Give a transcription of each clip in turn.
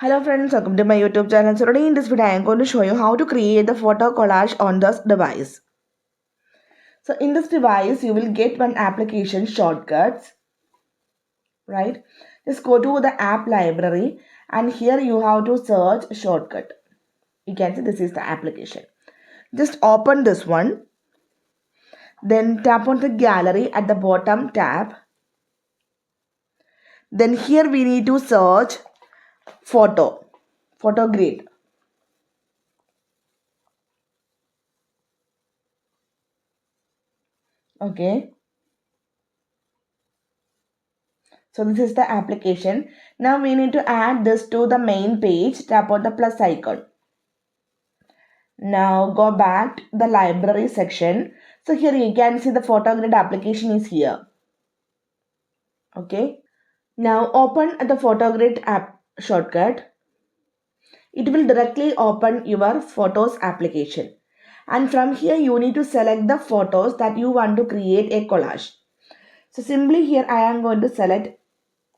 Hello friends, welcome to my YouTube channel. So today in this video I am going to show you how to create the photo collage on this device. So in this device you will get one application shortcuts, right? Just go to the app library and here you have to search shortcut. You can see this is the application. Just open this one. Then tap on the gallery at the bottom tab. Then here we need to search photo grid. Okay. So this is the application. Now we need to add this to the main page. Tap on the plus icon. Now go back to the library section. So here you can see the photo grid application is here. Okay. Now open the photo grid app shortcut. It will directly open your photos application. And from here you need to select the photos that you want to create a collage. So simply here I am going to select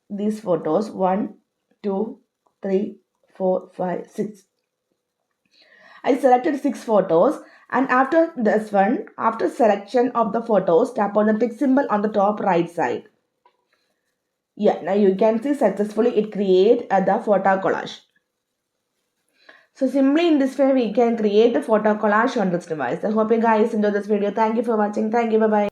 these photos 1, 2, 3, 4, 5, 6. I selected 6 photos and after this one, after selection of the photos, tap on the tick symbol on the top right side. Yeah, now you can see successfully it create the photo collage. So simply in this way we can create the photo collage on this device. I hope you guys enjoyed this video. Thank you for watching. Thank you. Bye-bye.